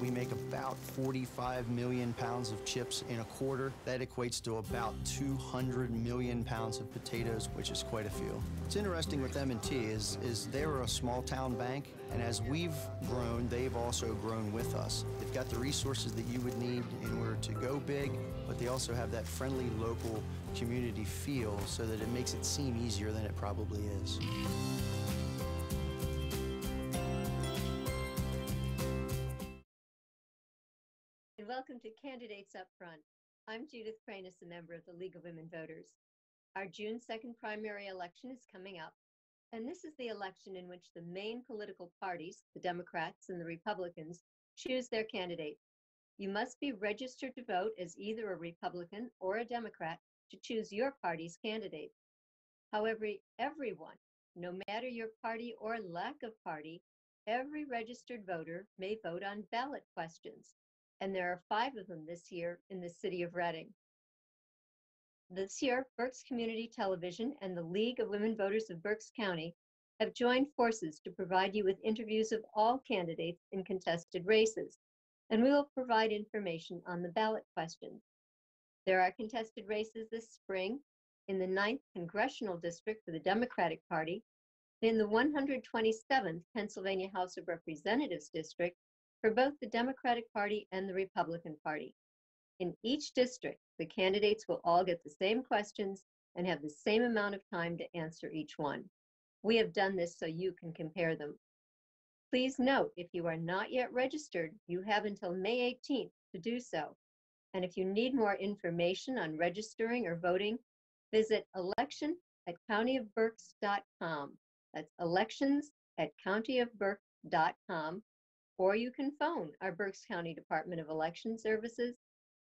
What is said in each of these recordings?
We make about 45 million pounds of chips in a quarter. That equates to about 200 million pounds of potatoes, which is quite a few. What's interesting with M&T is they're a small town bank, and as we've grown, they've also grown with us. They've got the resources that you would need in order to go big, but they also have that friendly local community feel so that it makes it seem easier than it probably is. And welcome to Candidates Up Front. I'm Judith Cranus, a member of the League of Women Voters. Our June 2nd primary election is coming up, and this is the election in which the main political parties, the Democrats and the Republicans, choose their candidates. You must be registered to vote as either a Republican or a Democrat to choose your party's candidate. However, everyone, no matter your party or lack of party, every registered voter may vote on ballot questions, and there are 5 of them this year in the city of Reading. This year, Berks Community Television and the League of Women Voters of Berks County have joined forces to provide you with interviews of all candidates in contested races, and we will provide information on the ballot questions. There are contested races this spring in the 9th Congressional District for the Democratic Party, in the 127th Pennsylvania House of Representatives District for both the Democratic Party and the Republican Party. In each district, the candidates will all get the same questions and have the same amount of time to answer each one. We have done this so you can compare them. Please note, if you are not yet registered, you have until May 18th to do so. And if you need more information on registering or voting, visit election@countyofberks.com. That's elections@countyofberks.com, or you can phone our Berks County Department of Election Services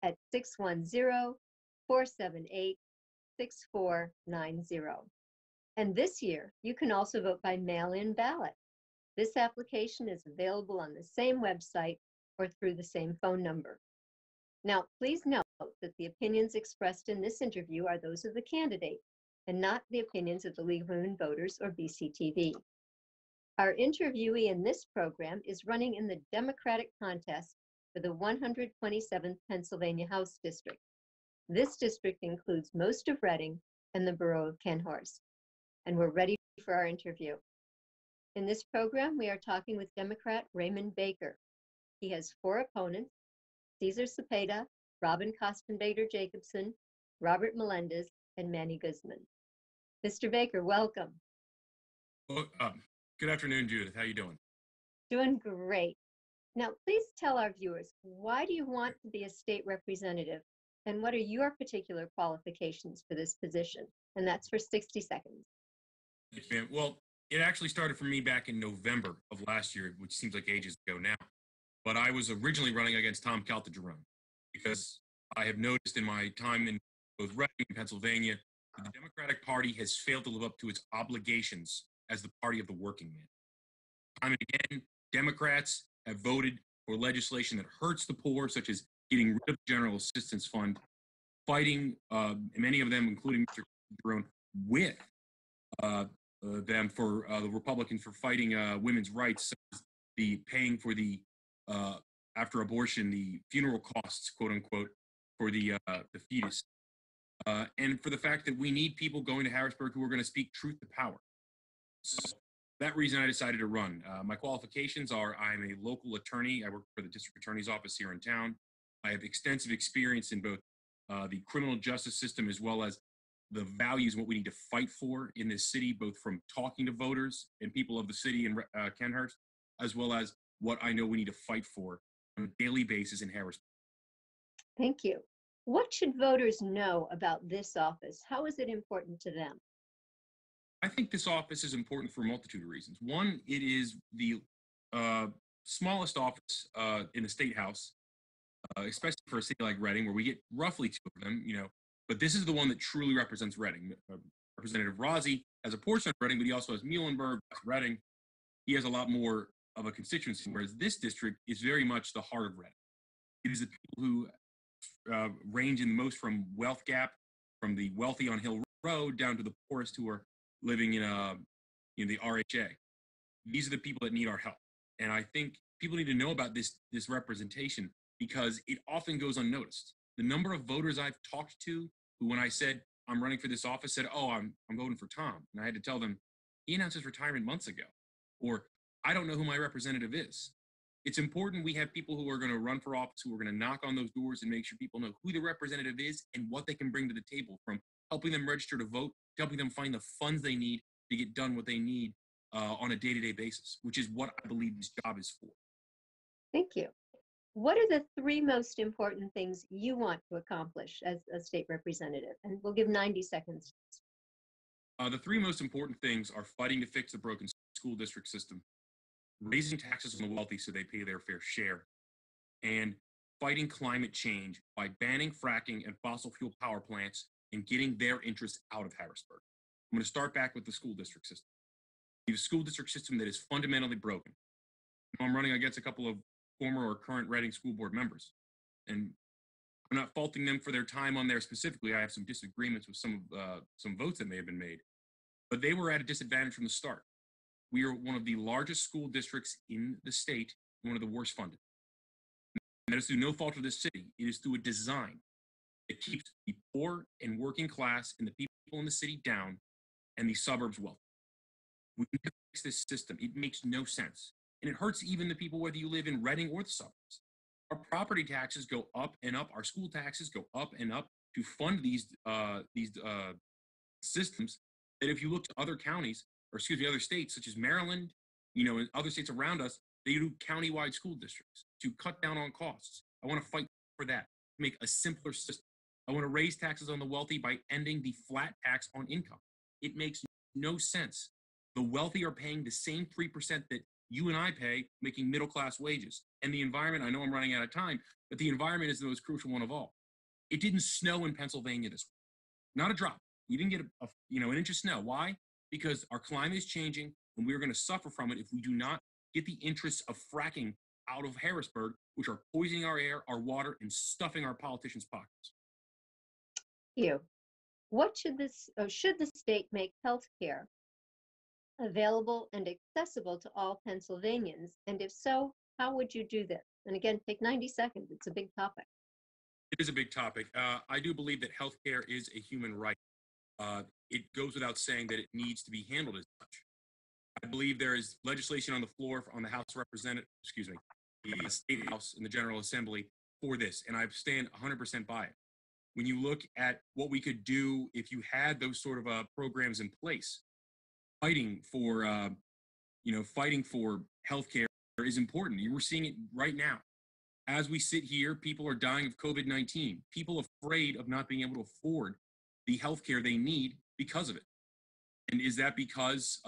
at 610-478-6490. And this year, you can also vote by mail-in ballot. This application is available on the same website or through the same phone number. Now, please note that the opinions expressed in this interview are those of the candidate and not the opinions of the League of Women Voters or BCTV. Our interviewee in this program is running in the Democratic contest for the 127th Pennsylvania House District. This district includes most of Reading and the borough of Kenhorst. And we're ready for our interview. In this program, we are talking with Democrat Raymond Baker. He has 4 opponents: Cesar Cepeda, Robin Kostenbader-Jacobson, Robert Melendez, and Manny Guzman. Mr. Baker, welcome. Well, good afternoon, Judith. How you doing? Doing great. Now, please tell our viewers, why do you want to be a state representative, and what are your particular qualifications for this position? And that's for 60 seconds. Well, it actually started for me back in November of last year, which seems like ages ago now. But I was originally running against Tom Caltagirone because I have noticed in my time in both Reading and Pennsylvania that the Democratic Party has failed to live up to its obligations as the party of the working man. Time and again, Democrats have voted for legislation that hurts the poor, such as getting rid of the General Assistance Fund, fighting, many of them, including Mr. Caltagirone, with them for the Republicans for fighting women's rights, such as the paying for the after abortion, the funeral costs, quote unquote, for the fetus, and for the fact that we need people going to Harrisburg who are going to speak truth to power. So that reason I decided to run. My qualifications are: I'm a local attorney. I work for the district attorney's office here in town. I have extensive experience in both the criminal justice system as well as the values and what we need to fight for in this city, both from talking to voters and people of the city in Kenhurst, as well as what I know we need to fight for on a daily basis in Harrisburg. Thank you. What should voters know about this office? How is it important to them? I think this office is important for a multitude of reasons. One, it is the smallest office in the State House, especially for a city like Reading, where we get roughly 2 of them, but this is the one that truly represents Reading. Representative Rozzi has a portion of Reading, but he also has Muhlenberg, Reading. He has a lot more of a constituency, whereas this district is very much the heart of Reading. It is the people who range in most from wealth gap, from the wealthy on Hill Road down to the poorest who are living in the RHA. These are the people that need our help. And I think people need to know about this representation because it often goes unnoticed. The number of voters I've talked to who, when I said I'm running for this office, said, "Oh, I'm voting for Tom," and I had to tell them he announced his retirement months ago, or I don't know who my representative is. It's important we have people who are going to run for office, who are going to knock on those doors and make sure people know who the representative is and what they can bring to the table, from helping them register to vote, to helping them find the funds they need to get done what they need on a day-to-day basis, which is what I believe this job is for. Thank you. What are the three most important things you want to accomplish as a state representative? And we'll give 90 seconds. The three most important things are fighting to fix the broken school district system, raising taxes on the wealthy so they pay their fair share, and fighting climate change by banning fracking and fossil fuel power plants and getting their interests out of Harrisburg. I'm going to start back with the school district system. We have a school district system that is fundamentally broken. I'm running against a couple of former or current Reading school board members, and I'm not faulting them for their time on there specifically. I have some disagreements with some votes that may have been made, but they were at a disadvantage from the start. We are one of the largest school districts in the state, and one of the worst funded. And that is through no fault of this city. It is through a design that keeps the poor and working class and the people in the city down and the suburbs wealthy. We need to fix this system. It makes no sense. And it hurts even the people whether you live in Reading or the suburbs. Our property taxes go up and up. Our school taxes go up and up to fund these systems that, if you look to other counties, or excuse me, other states such as Maryland, and other states around us, they do countywide school districts to cut down on costs. I want to fight for that, to make a simpler system. I want to raise taxes on the wealthy by ending the flat tax on income. It makes no sense. The wealthy are paying the same 3% that you and I pay, making middle-class wages. And the environment, I know I'm running out of time, but the environment is the most crucial one of all. It didn't snow in Pennsylvania this week. Not a drop. We didn't get an inch of snow. Why? Because our climate is changing, and we're going to suffer from it if we do not get the interests of fracking out of Harrisburg, which are poisoning our air, our water, and stuffing our politicians' pockets. You. What should the state make health care available and accessible to all Pennsylvanians? And if so, how would you do this? And again, take 90 seconds. It's a big topic. It is a big topic. I do believe that healthcare is a human right. It goes without saying that it needs to be handled as such. I believe there is legislation on the floor on the House of Representatives, the State House and the General Assembly for this, and I stand 100% by it. When you look at what we could do if you had those sort of programs in place, fighting for healthcare is important. You were seeing it right now. As we sit here, people are dying of COVID-19. People afraid of not being able to afford the healthcare they need because of it. And is that because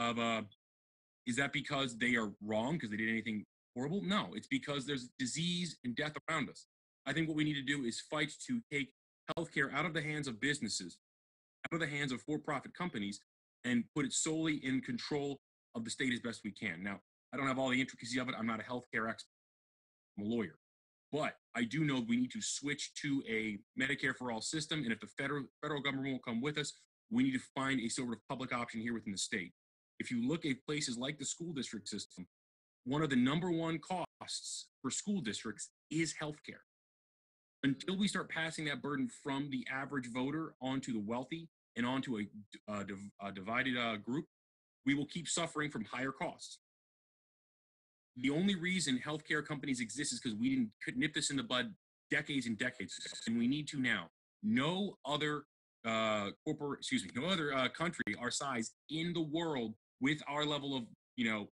they are wrong because they did anything horrible? No, it's because there's disease and death around us. I think what we need to do is fight to take healthcare out of the hands of businesses, out of the hands of for-profit companies, and put it solely in control of the state as best we can. Now, I don't have all the intricacies of it. I'm not a healthcare expert. I'm a lawyer. But I do know we need to switch to a Medicare for all system. And if the federal government won't come with us, we need to find a sort of public option here within the state. If you look at places like the school district system, one of the number one costs for school districts is healthcare. Until we start passing that burden from the average voter onto the wealthy and onto a divided group, we will keep suffering from higher costs. The only reason healthcare companies exist is because we could nip this in the bud decades and decades ago, and we need to now. No other country our size in the world with our level of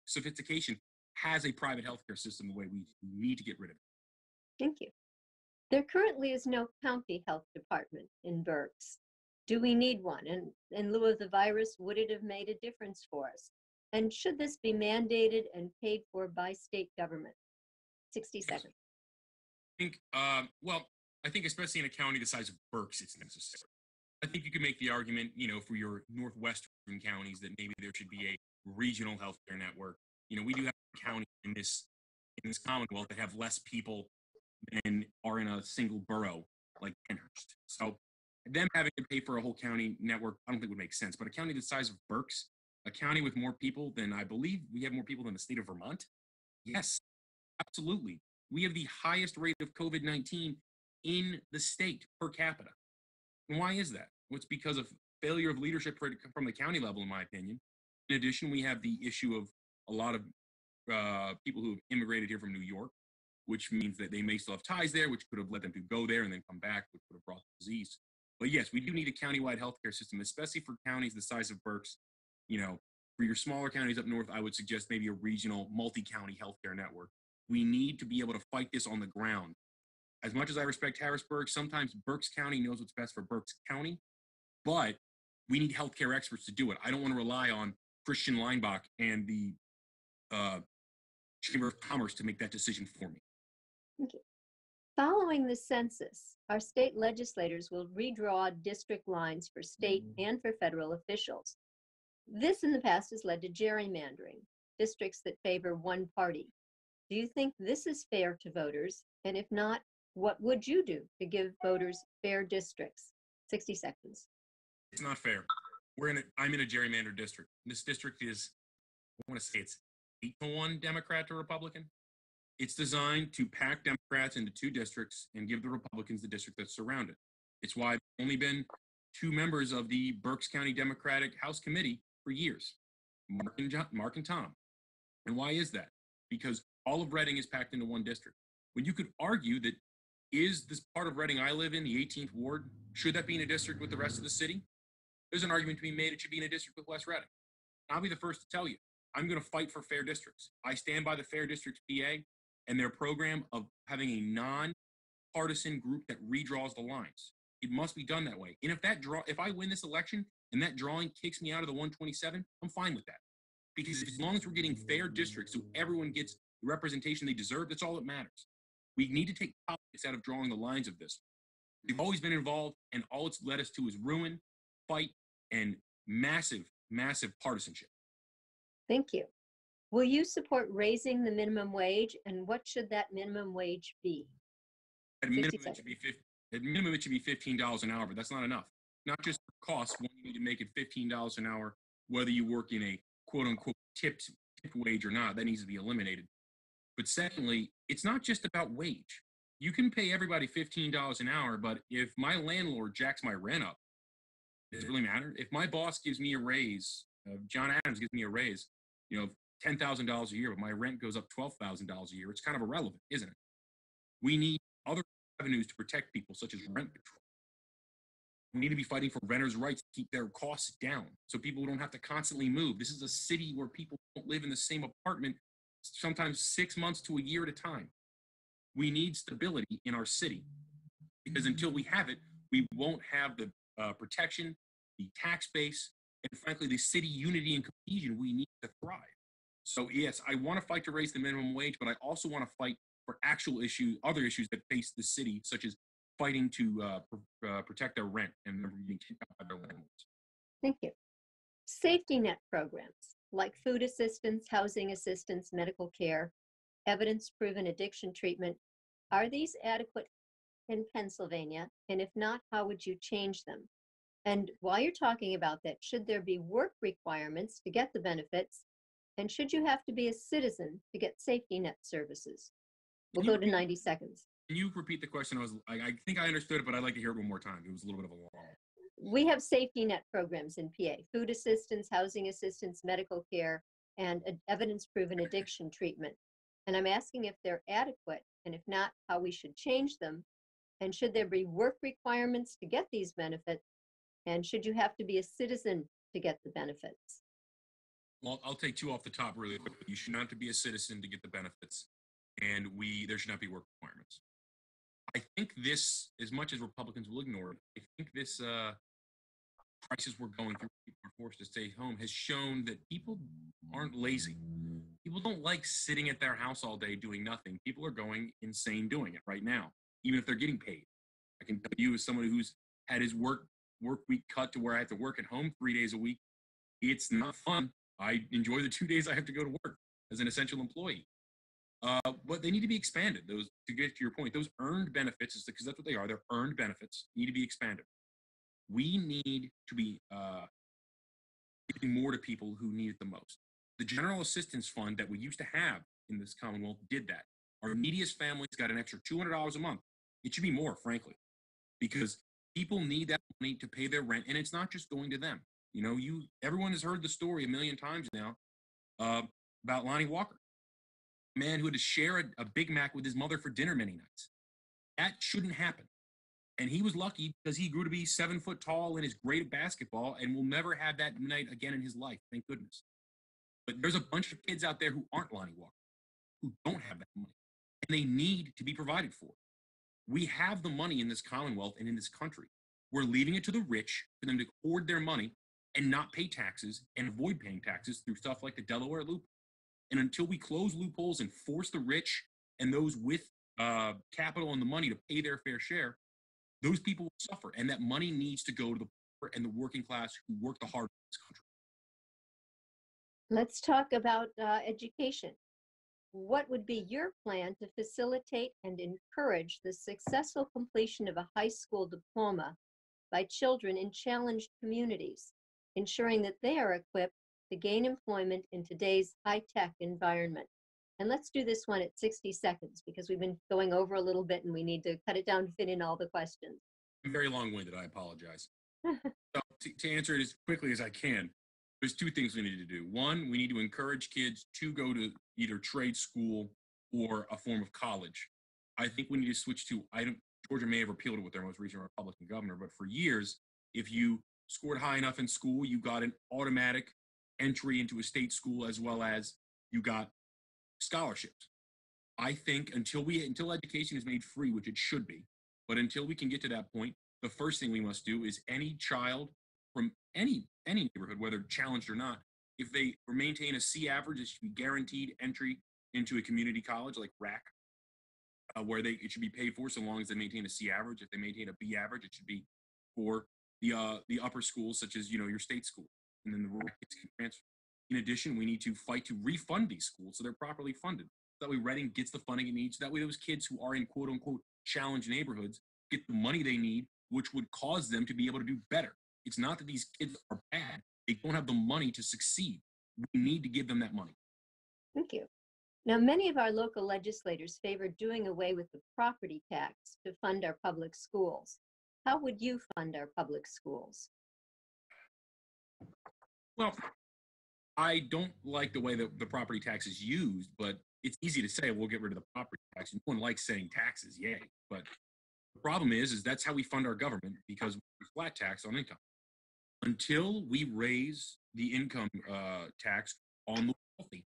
sophistication has a private healthcare system the way we need to get rid of it. Thank you. There currently is no county health department in Berks. Do we need one? And in lieu of the virus, would it have made a difference for us? And should this be mandated and paid for by state government? 60 seconds. I think especially in a county the size of Berks, it's necessary. I think you could make the argument, for your northwestern counties that maybe there should be a regional healthcare network. We do have counties in this Commonwealth that have less people than are in a single borough like Pennhurst. So them having to pay for a whole county network, I don't think would make sense. But a county the size of Berks, a county with more people than I believe we have more people than the state of Vermont. Yes, Absolutely. We have the highest rate of COVID-19 in the state per capita. And why is that? Well, it's because of failure of leadership from the county level, in my opinion. In addition, we have the issue of a lot of people who have immigrated here from New York, which means that they may still have ties there, which could have led them to go there and then come back, which would have brought the disease. But yes, we do need a countywide healthcare system, especially for counties the size of Berks. You know, for your smaller counties up north, I would suggest maybe a regional multi-county healthcare network. We need to be able to fight this on the ground. As much as I respect Harrisburg, sometimes Berks County knows what's best for Berks County, but we need healthcare experts to do it. I don't want to rely on Christian Leinbach and the Chamber of Commerce to make that decision for me. Okay. Following the census, our state legislators will redraw district lines for state and for federal officials. This in the past has led to gerrymandering, districts that favor one party. Do you think this is fair to voters? And if not, what would you do to give voters fair districts? 60 seconds. It's not fair. I'm in a gerrymandered district. This district is, I want to say it's 8-1 Democrat to Republican. It's designed to pack Democrats into two districts and give the Republicans the district that's surrounded. It's why there's only been 2 members of the Berks County Democratic House Committee for years, Mark and Tom. And why is that? Because all of Reading is packed into one district. When you could argue that, is this part of Reading I live in, the 18th Ward, should that be in a district with the rest of the city? There's an argument to be made it should be in a district with West Reading. I'll be the first to tell you, I'm going to fight for fair districts. I stand by the Fair Districts PA and their program of having a non-partisan group that redraws the lines. It must be done that way. And if I win this election and that drawing kicks me out of the 127, I'm fine with that. Because as long as we're getting fair districts so everyone gets the representation they deserve, that's all that matters. We need to take politics out of drawing the lines of this. We've always been involved, and all it's led us to is ruin, fight, and massive, massive partisanship. Thank you. Will you support raising the minimum wage, and what should that minimum wage be? At minimum, it should be $15 an hour, but that's not enough. Not just for costs. One, you need to make it $15 an hour, whether you work in a quote-unquote tipped wage or not. That needs to be eliminated. But secondly, it's not just about wage. You can pay everybody $15 an hour, but if my landlord jacks my rent up, does it really matter? If my boss gives me a raise, John Adams gives me a raise, $10,000 a year, but my rent goes up $12,000 a year, it's kind of irrelevant, isn't it? We need other revenues to protect people, such as rent control. We need to be fighting for renters' rights to keep their costs down so people don't have to constantly move. This is a city where people don't live in the same apartment, sometimes 6 months to a year at a time. We need stability in our city because until we have it, we won't have the protection, the tax base, and frankly, the city unity and cohesion we need to thrive. So yes, I want to fight to raise the minimum wage, but I also want to fight for actual issues, other issues that face the city, such as fighting to protect their rent and being kicked out by their landlords. Thank you. Safety net programs like food assistance, housing assistance, medical care, evidence-proven addiction treatment, are these adequate in Pennsylvania? And if not, how would you change them? And while you're talking about that, should there be work requirements to get the benefits? And should you have to be a citizen to get safety net services? We'll go to 90 seconds. Can you repeat the question? I think I understood it, but I'd like to hear it one more time. It was a little bit of a long. We have safety net programs in PA, food assistance, housing assistance, medical care, and evidence-proven addiction treatment. And I'm asking if they're adequate, and if not, how we should change them. And should there be work requirements to get these benefits? And should you have to be a citizen to get the benefits? Well, I'll take 2 off the top really quickly. You should not have to be a citizen to get the benefits, and there should not be work requirements. I think this, as much as Republicans will ignore it, I think this crisis we're going through, people are forced to stay home, has shown that people aren't lazy. People don't like sitting at their house all day doing nothing. People are going insane doing it right now, even if they're getting paid. I can tell you, as someone who's had his work week cut to where I have to work at home 3 days a week, it's not fun. I enjoy the 2 days I have to go to work as an essential employee. But they need to be expanded. Those, to get to your point, those earned benefits, because that's what they are. They're earned benefits, need to be expanded. We need to be giving more to people who need it the most. The General Assistance Fund that we used to have in this Commonwealth did that. Our neediest families got an extra $200 a month. It should be more, frankly, because people need that money to pay their rent, and it's not just going to them. Everyone has heard the story a million times now uh, about Lonnie Walker, a man who had to share a Big Mac with his mother for dinner many nights. That shouldn't happen. And he was lucky because he grew to be 7 foot tall and is great at basketball and will never have that night again in his life. Thank goodness. But there's a bunch of kids out there who aren't Lonnie Walker, who don't have that money, and they need to be provided for. We have the money in this Commonwealth and in this country. We're leaving it to the rich for them to hoard their money and not pay taxes and avoid paying taxes through stuff like the Delaware loophole. And until we close loopholes and force the rich and those with capital and the money to pay their fair share, those people will suffer. And that money needs to go to the poor and the working class who work the hardest in this country. Let's talk about education. What would be your plan to facilitate and encourage the successful completion of a high school diploma by children in challenged communities, ensuring that they are equipped to gain employment in today's high-tech environment? And let's do this one at 60 seconds because we've been going over a little bit and we need to cut it down to fit in all the questions. I'm very long-winded. I apologize. So to answer it as quickly as I can, there's two things we need to do. One, we need to encourage kids to go to either trade school or a form of college. I think we need to switch to, Georgia may have repealed it with their most recent Republican governor, but for years, if you scored high enough in school, you got an automatic entry into a state school as well as you got scholarships. I think until education is made free, which it should be, but until we can get to that point, the first thing we must do is any child from any neighborhood, whether challenged or not, if they maintain a C average, it should be guaranteed entry into a community college like RAC, where it should be paid for so long as they maintain a C average. If they maintain a B average, it should be for the upper schools, such as your state school, and then the RAC kids can transfer. In addition, we need to fight to refund these schools so they're properly funded. That way Reading gets the funding it needs. That way those kids who are in quote unquote challenged neighborhoods get the money they need, which would cause them to be able to do better. It's not that these kids are bad. They don't have the money to succeed. We need to give them that money. Thank you. Now, many of our local legislators favor doing away with the property tax to fund our public schools. How would you fund our public schools? Well, I don't like the way that the property tax is used, but it's easy to say we'll get rid of the property tax. No one likes saying taxes, yay. But the problem is that's how we fund our government because we flat tax on income. Until we raise the income tax on the wealthy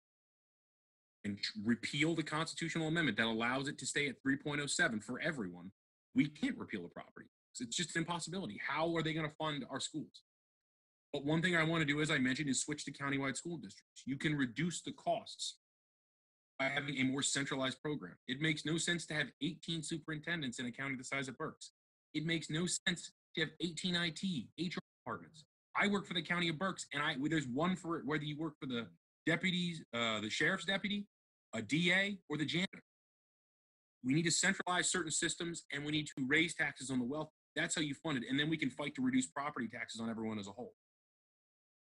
and repeal the constitutional amendment that allows it to stay at 3.07 for everyone, we can't repeal the property tax. It's just an impossibility. How are they going to fund our schools? But one thing I want to do, as I mentioned, is switch to countywide school districts. You can reduce the costs by having a more centralized program. It makes no sense to have 18 superintendents in a county the size of Berks. It makes no sense to have 18 IT, HR departments. I work for the county of Berks, and there's one for whether you work for the deputies, the sheriff's deputy, a DA, or the janitor. We need to centralize certain systems, and we need to raise taxes on the wealth. That's how you fund it, and then we can fight to reduce property taxes on everyone as a whole.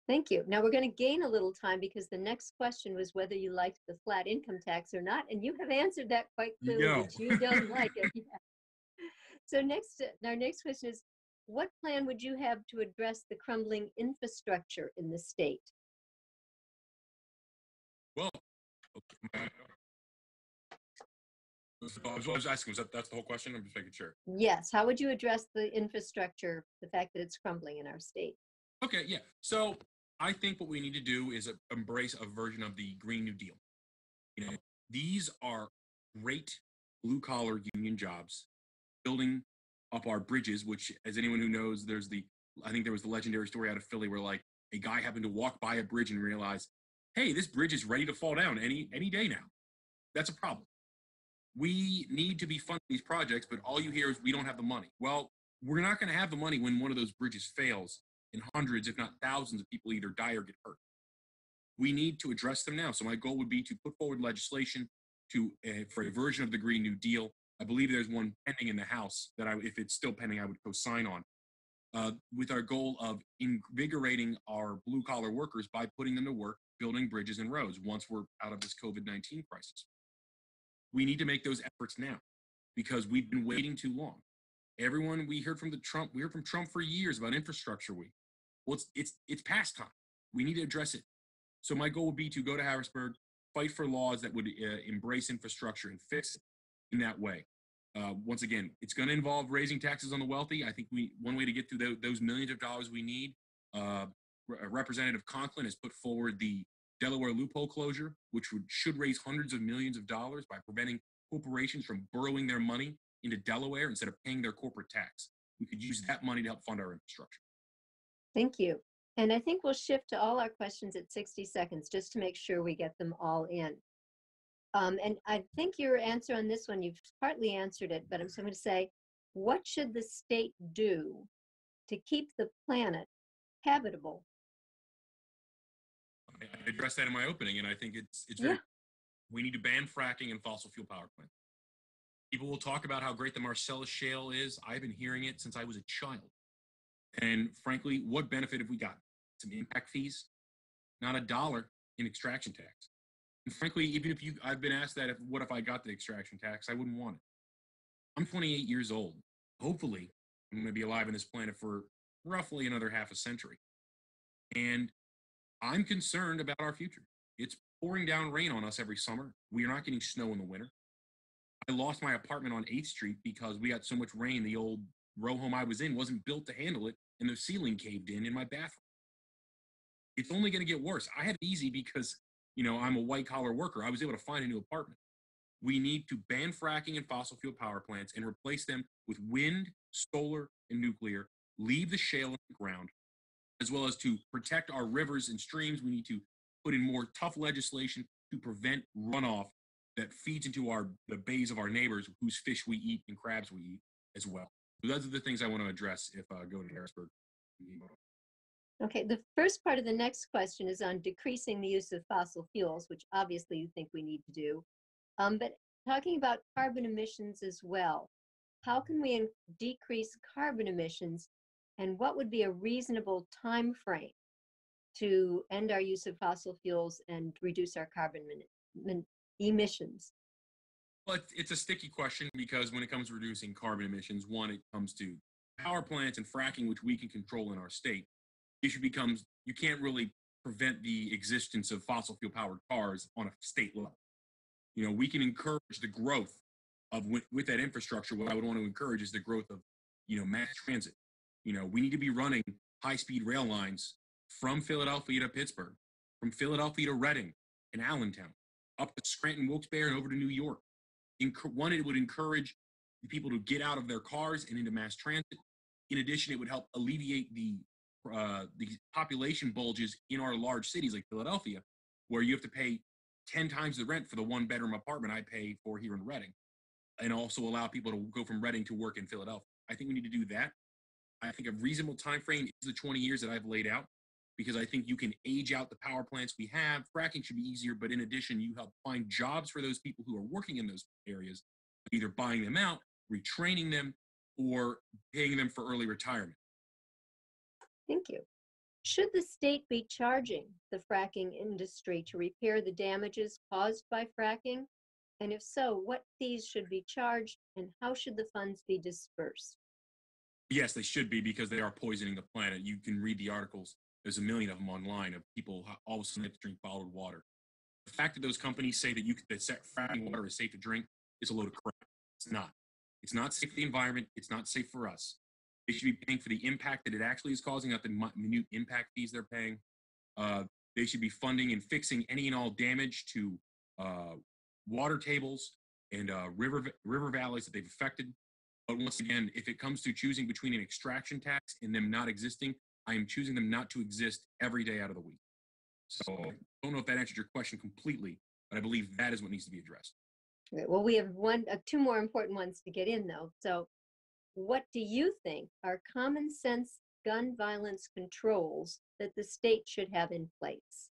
Thank you. Now we're going to gain a little time because the next question was whether you liked the flat income tax or not, and you have answered that quite clearly that you don't like it. Yeah. So our next question is, what plan would you have to address the crumbling infrastructure in the state? Well, I was asking, that's the whole question? I'm just making sure. Yes. How would you address the infrastructure, the fact that it's crumbling in our state? Okay, yeah. So I think what we need to do is embrace a version of the Green New Deal. These are great blue-collar union jobs, building up our bridges, which, as anyone who knows, I think there was the legendary story out of Philly where like a guy happened to walk by a bridge and realize, hey, this bridge is ready to fall down any day now. That's a problem. We need to be funding these projects, but all you hear is we don't have the money. Well, we're not going to have the money when one of those bridges fails and hundreds, if not thousands of people either die or get hurt. We need to address them now. So my goal would be to put forward legislation for a version of the Green New Deal. I believe there's one pending in the House that if it's still pending, I would co-sign on, with our goal of invigorating our blue-collar workers by putting them to work building bridges and roads once we're out of this COVID-19 crisis. We need to make those efforts now because we've been waiting too long. Everyone we heard from we heard from Trump for years about infrastructure week. Well, it's past time. We need to address it. So my goal would be to go to Harrisburg, fight for laws that would embrace infrastructure and fix it in that way. Once again, it's going to involve raising taxes on the wealthy. I think one way to get through those millions of dollars we need. Representative Conklin has put forward the Delaware loophole closure, which should raise hundreds of millions of dollars by preventing corporations from burrowing their money into Delaware instead of paying their corporate tax. We could use that money to help fund our infrastructure. Thank you. And I think we'll shift to all our questions at 60 seconds just to make sure we get them all in. And I think your answer on this one, you've partly answered it, but I'm going to say, what should the state do to keep the planet habitable? I addressed that in my opening, and I think it's very, we need to ban fracking and fossil fuel power plants. People will talk about how great the Marcellus Shale is. I've been hearing it since I was a child. And frankly, what benefit have we got? Some impact fees, not $1 in extraction tax. And frankly, even if I've been asked that, what if I got the extraction tax? I wouldn't want it. I'm 28 years old. Hopefully, I'm going to be alive on this planet for roughly another half a century. And I'm concerned about our future. It's pouring down rain on us every summer. We are not getting snow in the winter. I lost my apartment on 8th Street because we got so much rain. The old row home I was in wasn't built to handle it, and the ceiling caved in my bathroom. It's only going to get worse. I had it easy because, I'm a white-collar worker. I was able to find a new apartment. We need to ban fracking and fossil fuel power plants and replace them with wind, solar, and nuclear. Leave the shale in the ground, as well as to protect our rivers and streams. We need to put in more tough legislation to prevent runoff that feeds into the bays of our neighbors, whose fish we eat and crabs we eat as well. So those are the things I want to address if I go to Harrisburg. Okay, the first part of the next question is on decreasing the use of fossil fuels, which obviously you think we need to do. But talking about carbon emissions as well, how can we decrease carbon emissions, and what would be a reasonable time frame to end our use of fossil fuels and reduce our carbon emissions? Well, it's a sticky question because when it comes to reducing carbon emissions, one, it comes to power plants and fracking, which we can control in our state. The issue becomes you can't really prevent the existence of fossil fuel powered cars on a state level. We can encourage the growth of with that infrastructure. What I would want to encourage is the growth of, mass transit. We need to be running high-speed rail lines from Philadelphia to Pittsburgh, from Philadelphia to Reading and Allentown, up to Scranton, Wilkes-Barre, and over to New York. One, it would encourage the people to get out of their cars and into mass transit. In addition, it would help alleviate the population bulges in our large cities like Philadelphia, where you have to pay 10 times the rent for the one-bedroom apartment I pay for here in Reading, and also allow people to go from Reading to work in Philadelphia. I think we need to do that. I think a reasonable time frame is the 20 years that I've laid out, because I think you can age out the power plants we have. Fracking should be easier, but in addition, you help find jobs for those people who are working in those areas, either buying them out, retraining them, or paying them for early retirement. Thank you. Should the state be charging the fracking industry to repair the damages caused by fracking? And if so, what fees should be charged, and how should the funds be dispersed? Yes, they should be, because they are poisoning the planet. You can read the articles. There's a million of them online of people all of a sudden have to drink bottled water. The fact that those companies say that fracking water is safe to drink is a load of crap. It's not. It's not safe for the environment. It's not safe for us. They should be paying for the impact that it actually is causing, not the minute impact fees they're paying. They should be funding and fixing any and all damage to water tables and river valleys that they've affected. But once again, if it comes to choosing between an extraction tax and them not existing, I am choosing them not to exist every day out of the week. So I don't know if that answered your question completely, but I believe that is what needs to be addressed. Okay, well, we have two more important ones to get in, though. So what do you think are common sense gun violence controls that the state should have in place?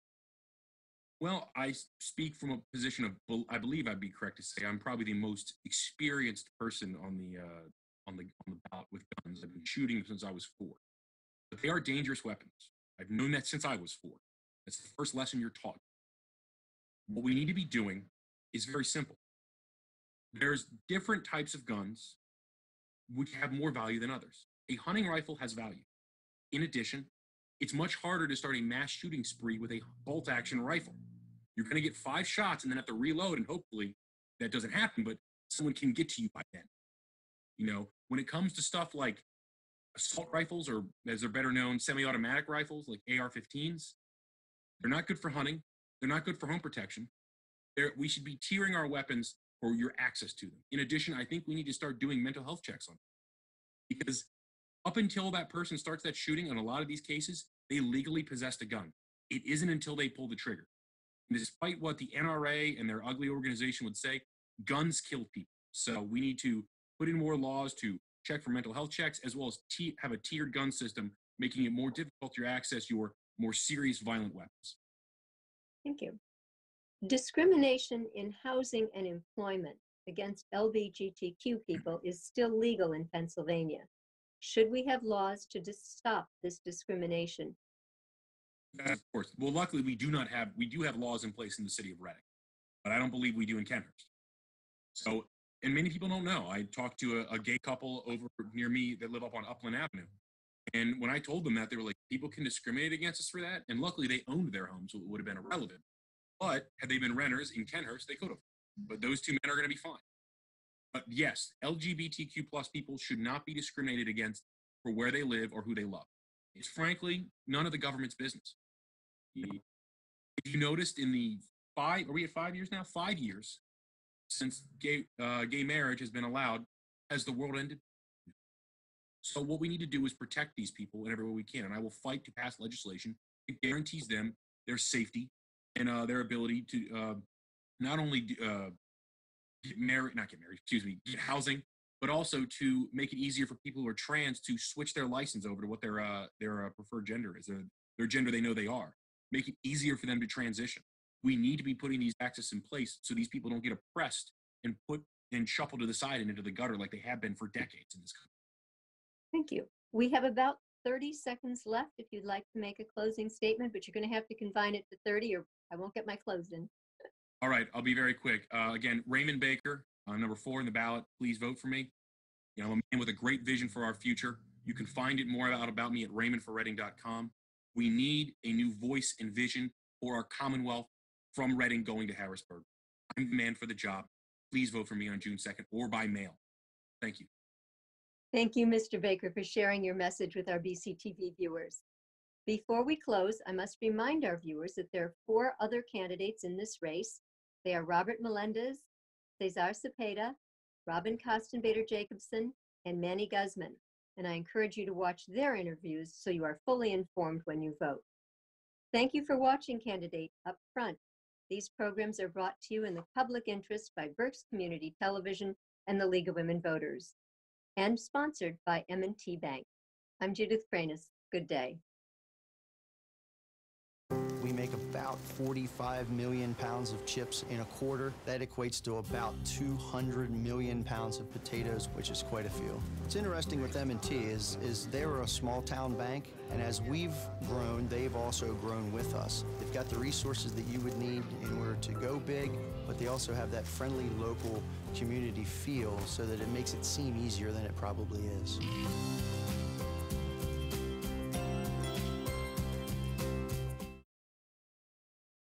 Well, I speak from a position of, I believe I'd be correct to say I'm probably the most experienced person on the ballot with guns. I've been shooting since I was 4. But they are dangerous weapons. I've known that since I was 4. That's the first lesson you're taught. What we need to be doing is very simple. There's different types of guns which have more value than others. A hunting rifle has value. In addition, it's much harder to start a mass shooting spree with a bolt action rifle. You're going to get 5 shots and then have to reload, and hopefully that doesn't happen, but someone can get to you by then. When it comes to stuff like assault rifles, or as they're better known, semi-automatic rifles like AR-15s, they're not good for hunting. They're not good for home protection. We should be tiering our weapons for your access to them. In addition, I think we need to start doing mental health checks on them, because up until that person starts that shooting, in a lot of these cases, they legally possessed a gun. It isn't until they pull the trigger. And despite what the NRA and their ugly organization would say, guns kill people. So we need to put in more laws to check for mental health checks, as well as have a tiered gun system, making it more difficult to access your more serious violent weapons. Thank you. Discrimination in housing and employment against LGBTQ people is still legal in Pennsylvania. Should we have laws to stop this discrimination? Of course. Well, luckily we do have laws in place in the city of Reading, but I don't believe we do in Kenhurst. So, and many people don't know. I talked to a gay couple over near me that live up on Upland Avenue. And when I told them that, they were like, people can discriminate against us for that. And luckily they owned their home, so it would have been irrelevant. But had they been renters in Kenhurst, they could have. But those two men are going to be fine. But yes, LGBTQ plus people should not be discriminated against for where they live or who they love. It's frankly none of the government's business. If you noticed in the 5 years now? 5 years since gay marriage has been allowed, has the world ended? So what we need to do is protect these people in every way we can. And I will fight to pass legislation that guarantees them their safety and their ability to not only get housing, but also to make it easier for people who are trans to switch their license over to what their preferred gender is, their gender they know they are. Make it easier for them to transition. We need to be putting these access in place so these people don't get oppressed and put and shuffled to the side and into the gutter like they have been for decades in this country. Thank you. We have about 30 seconds left if you'd like to make a closing statement, but you're going to have to confine it to 30 or I won't get my close in. All right, I'll be very quick. Again, Raymond Baker, number 4 in the ballot. Please vote for me. I'm a man with a great vision for our future. You can find it more about me at raymondforreading.com. We need a new voice and vision for our Commonwealth from Reading going to Harrisburg. I'm the man for the job. Please vote for me on June 2nd or by mail. Thank you. Thank you, Mr. Baker, for sharing your message with our BCTV viewers. Before we close, I must remind our viewers that there are 4 other candidates in this race. They are Robert Melendez, Cesar Cepeda, Robin Kostenbader-Jacobson, and Manny Guzman. And I encourage you to watch their interviews so you are fully informed when you vote. Thank you for watching Candidate Up Front. These programs are brought to you in the public interest by Berks Community Television and the League of Women Voters, and sponsored by M&T Bank. I'm Judith Kranis. Good day. We make about 45 million pounds of chips in a quarter. That equates to about 200 million pounds of potatoes, which is quite a few. What's interesting with M&T is they're a small town bank, and as we've grown, they've also grown with us. They've got the resources that you would need in order to go big, but they also have that friendly local community feel so that it makes it seem easier than it probably is.